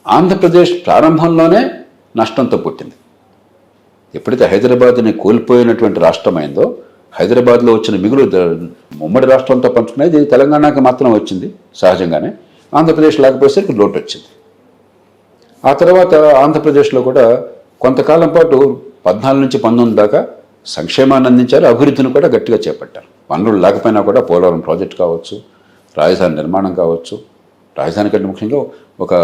ఆంధ్రప్రదేశ్ ప్రారంభంలోనే నష్టంతో పుట్టింది. ఎప్పుడైతే హైదరాబాద్ని కోల్పోయినటువంటి రాష్ట్రమైందో, హైదరాబాద్లో వచ్చిన మిగులు ఉమ్మడి రాష్ట్రంతో పంచుకునేది తెలంగాణకి మాత్రం వచ్చింది సహజంగానే. ఆంధ్రప్రదేశ్ లేకపోయేసరికి లోటు వచ్చింది. ఆ తర్వాత ఆంధ్రప్రదేశ్లో కూడా కొంతకాలం పాటు 14 నుంచి 19 దాకా సంక్షేమాన్ని అందించారు, అభివృద్ధిని కూడా గట్టిగా చేపట్టారు. వనరులు లేకపోయినా కూడా పోలవరం ప్రాజెక్ట్ కావచ్చు, రాజధాని నిర్మాణం కావచ్చు, రాజధాని కంటే ముఖ్యంగా ఒక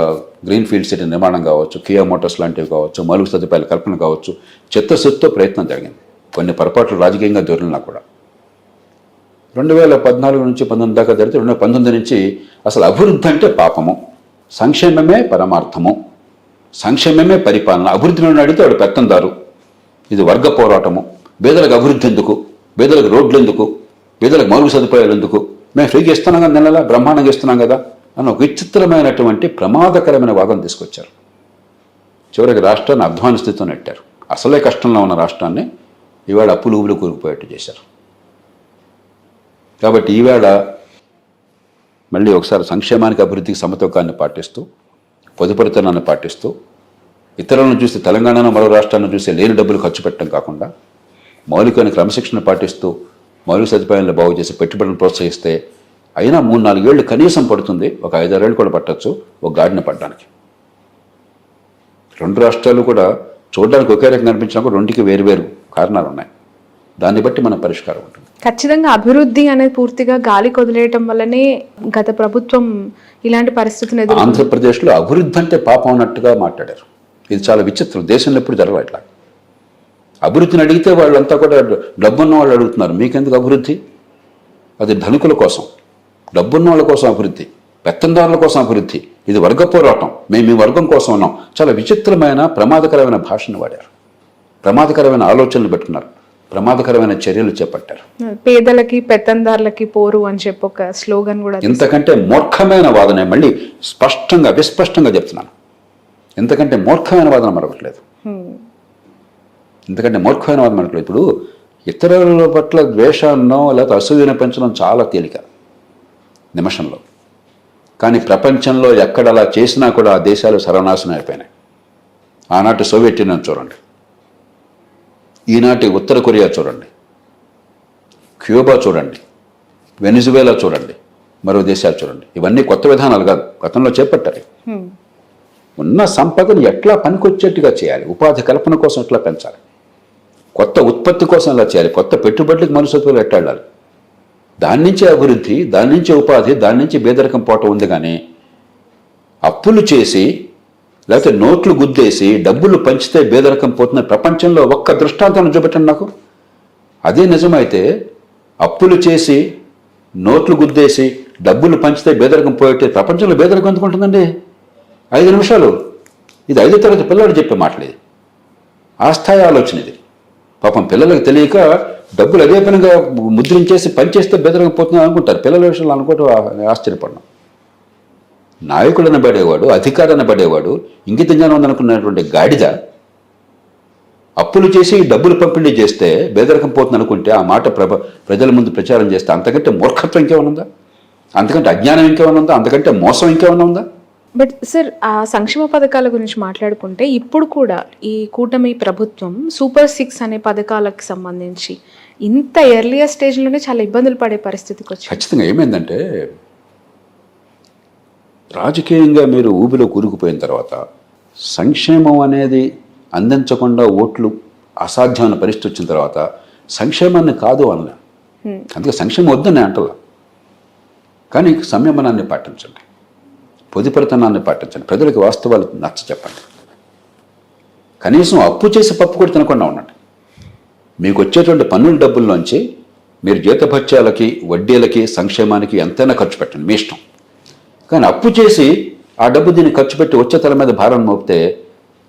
గ్రీన్ ఫీల్డ్ సిటీ నిర్మాణం కావచ్చు, కియా మోటార్స్ లాంటివి కావచ్చు, మౌలిక సదుపాయాల కల్పన కావచ్చు, చిత్తశుద్ధితో ప్రయత్నం జరిగింది. కొన్ని పొరపాట్లు రాజకీయంగా దొరికినా కూడా 2014 నుంచి 19 దాకా జరిగితే 2019 నుంచి అసలు అభివృద్ధి అంటే పాపము, సంక్షేమమే పరమార్థము, సంక్షేమమే పరిపాలన, అభివృద్ధిని అడిగితే వాడు పెత్తందారు, ఇది వర్గ పోరాటము, పేదలకు అభివృద్ధి ఎందుకు, పేదలకు రోడ్లు ఎందుకు, పేదలకు మౌలిక సదుపాయాలు ఎందుకు, మేము ఫ్రీగా ఇస్తున్నాం కదా, నెలలా బ్రహ్మాండంగా ఇస్తున్నాం కదా అన్న ఒక విచిత్రమైనటువంటి ప్రమాదకరమైన వాదన తీసుకొచ్చారు. చివరికి రాష్ట్రాన్ని అధ్వాన స్థితితో నెట్టారు. అసలే కష్టంలో ఉన్న రాష్ట్రాన్ని ఈవేళ అప్పులు ఊబులు కూరుకుపోయేట్టు చేశారు. కాబట్టి ఈవేళ మళ్ళీ ఒకసారి సంక్షేమానికి అభివృద్ధికి సమతూకాన్ని పాటిస్తూ, పొదుపరితనాన్ని పాటిస్తూ, ఇతరులను చూసి తెలంగాణను మరో రాష్ట్రాన్ని చూసి లేని డబ్బులు ఖర్చు పెట్టడం కాకుండా మౌలికమైన క్రమశిక్షణ పాటిస్తూ మౌలిక సదుపాయాలను బాగు చేసి పెట్టుబడులను ప్రోత్సహిస్తే అయినా 3-4 ఏళ్ళు కనీసం పడుతుంది, ఒక 5-6 ఏళ్ళు కూడా పట్టచ్చు ఒక గాడిన పడ్డానికి. రెండు రాష్ట్రాలు కూడా చూడడానికి ఒకే రకంగా కనిపించినప్పుడు రెండుకి వేరు కారణాలు ఉన్నాయి. దాన్ని బట్టి మన పరిష్కారం ఉంటుంది. ఖచ్చితంగా అభివృద్ధి అనేది పూర్తిగా గాలి కొదిలేయటం వల్లనే గత ప్రభుత్వం ఇలాంటి పరిస్థితిని ఎదుర్కొంది. ఆంధ్రప్రదేశ్లో అభివృద్ధి అంటే పాపం అన్నట్టుగా మాట్లాడారు. ఇది చాలా విచిత్రం. దేశంలో ఎప్పుడు జరగదు ఇట్లా. అభివృద్ధిని అడిగితే వాళ్ళంతా కూడా డబ్బున్న వాళ్ళు అడుగుతున్నారు, మీకెందుకు అభివృద్ధి? అది ధనికుల కోసం, డబ్బున్న వాళ్ళ కోసం అభివృద్ధి, పెత్తందారుల కోసం అభివృద్ధి, ఇది వర్గ పోరాటం, మేము ఈ వర్గం కోసం ఉన్నాం. చాలా విచిత్రమైన ప్రమాదకరమైన భాషను వాడారు, ప్రమాదకరమైన ఆలోచనలు పెట్టుకున్నారు, ప్రమాదకరమైన చర్యలు చేపట్టారు. పేదలకి పెత్తందారులకి పోరు అని చెప్పి ఒక స్లోగన్ కూడా. ఇంతకంటే మూర్ఖమైన వాదన, మళ్ళీ స్పష్టంగా విస్పష్టంగా చెప్తున్నాను, ఇంతకంటే మూర్ఖమైన వాదన మరొకట్లేదు. ఎందుకంటే మూర్ఖమైన వాదన మనకు ఇప్పుడు ఇతరుల పట్ల ద్వేషాన్నో లేకపోతే అసూయను పెంచడం చాలా తేలిక నిమిషంలో. కానీ ప్రపంచంలో ఎక్కడ అలా చేసినా కూడా ఆ దేశాలు సర్వనాశనం అయిపోయినాయి. ఆనాటి సోవియట్ యూనియన్ చూడండి, ఈనాటి ఉత్తర కొరియా చూడండి, క్యూబా చూడండి, వెనిజువేలా చూడండి, మరో దేశాలు చూడండి. ఇవన్నీ కొత్త విధానాలు కాదు, గతంలో చేపట్టారు. ఉన్న సంపదను ఎట్లా పనికొచ్చేట్టుగా చేయాలి, ఉపాధి కల్పన కోసం ఎట్లా పెంచాలి, కొత్త ఉత్పత్తి కోసం ఎలా చేయాలి, కొత్త పెట్టుబడులకు మనుషులు ఎట్లా వెళ్ళాలి, దాని నుంచి అభివృద్ధి, దాని నుంచి ఉపాధి, దాని నుంచి పేదరికం పోవటం ఉంది. కానీ అప్పులు చేసి లేకపోతే నోట్లు గుద్దేసి డబ్బులు పంచితే పేదరికం పోతున్న ప్రపంచంలో ఒక్క దృష్టాంతాన్ని చూపెట్టండి నాకు. అదే నిజమైతే అప్పులు చేసి నోట్లు గుద్దేసి డబ్బులు పంచితే పేదరికం పోయితే ప్రపంచంలో పేదరికం ఎందుకు ఉంటుందండి? 5 నిమిషాలు. ఇది 5వ తరగతి పిల్లలు చెప్పే మాటలేదు, ఆ స్థాయి ఆలోచన ఇది. పాపం పిల్లలకు తెలియక డబ్బులు అదే పనిగా ముద్రించేసి పనిచేస్తే బెదరకపోతుందని అనుకుంటారు. పిల్లల విషయంలో అనుకోవటం ఆశ్చర్యపడ్డాం. నాయకుడు అనబడేవాడు, అధికారి అనబడేవాడు, ఇంగిత జ్ఞానం ఉందనుకున్నటువంటి గాడిద అప్పులు చేసి డబ్బులు పంపిణీ చేస్తే బెదరకం పోతుంది అనుకుంటే ఆ మాట ప్రజల ముందు ప్రచారం చేస్తే అంతకంటే మూర్ఖత్వం ఇంకేమైనా ఉందా? అంతకంటే అజ్ఞానం ఇంకేమైనా ఉందా? అంతకంటే మోసం ఇంకేమైనా ఉందా? బట్ సార్, ఆ సంక్షేమ పథకాల గురించి మాట్లాడుకుంటే ఇప్పుడు కూడా ఈ కూటమి ప్రభుత్వం సూపర్ 6 అనే పథకాలకు సంబంధించి ఇంత ఎర్లియర్ స్టేజ్లోనే చాలా ఇబ్బందులు పడే పరిస్థితికి వచ్చింది. ఖచ్చితంగా ఏమైందంటే, రాజకీయంగా మీరు ఊబిలో కూరుకుపోయిన తర్వాత సంక్షేమం అనేది అందించకుండా ఓట్లు అసాధ్యమైన పరిస్థితి వచ్చిన తర్వాత సంక్షేమాన్ని కాదు అన్న, అందుకే సంక్షేమం వద్దని అంటలా. కానీ సంయమనాన్ని పాటించండి, పొదుపరితనాన్ని పాటించండి, ప్రజలకు వాస్తవాలు నచ్చ చెప్పండి. కనీసం అప్పు చేసి పప్పు కూడా తినకుండా ఉండండి. మీకు వచ్చేటువంటి పన్నుల డబ్బుల్లోంచి మీరు జీతభత్యాలకి, వడ్డీలకి, సంక్షేమానికి ఎంతైనా ఖర్చు పెట్టండి, మీ ఇష్టం. కానీ అప్పు చేసి ఆ డబ్బు దీన్ని ఖర్చు పెట్టి వచ్చే తల మీద భారం మోపితే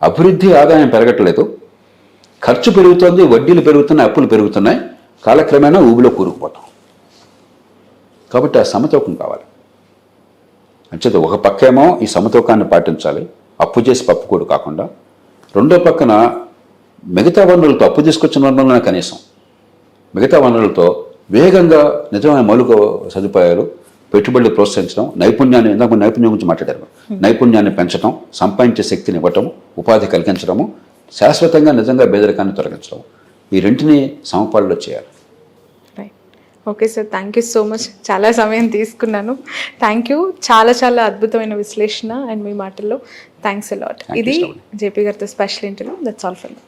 అభివృద్ధి, ఆదాయం పెరగట్లేదు, ఖర్చు పెరుగుతుంది, వడ్డీలు పెరుగుతున్నాయి, అప్పులు పెరుగుతున్నాయి, కాలక్రమేణా ఊబిలో కూరుకుపోతాం. కాబట్టి ఆ సమతూకం కావాలి. అంచేత ఒక పక్కేమో ఈ సమతూకాన్ని పాటించాలి, అప్పు చేసి పప్పు కూడా కాకుండా. రెండో పక్కన మిగతా వనరులతో, అప్పు తీసుకొచ్చిన వనరులనే కనీసం మిగతా వనరులతో వేగంగా నిజమైన మౌలిక సదుపాయాలు, పెట్టుబడులు ప్రోత్సహించడం, నైపుణ్యాన్ని, ఇందాక నైపుణ్యం గురించి మాట్లాడారు, నైపుణ్యాన్ని పెంచడం, సంపాదించే శక్తిని ఇవ్వటం, ఉపాధి కలిగించడము, శాశ్వతంగా నిజంగా పేదరికాన్ని తొలగించడం, ఈ రెంటిని సమపాల్లో చేయాలి. Okay sir, thank you so much. చాలా సమయం తీసుకున్నాను. Thank you. చాలా చాలా అద్భుతమైన విశ్లేషణ అండ్ మీ మాటల్లో థ్యాంక్స్ అలాట్. Thank you, ఇది Shravani. జేపీ గారితో special interview. That's all for now.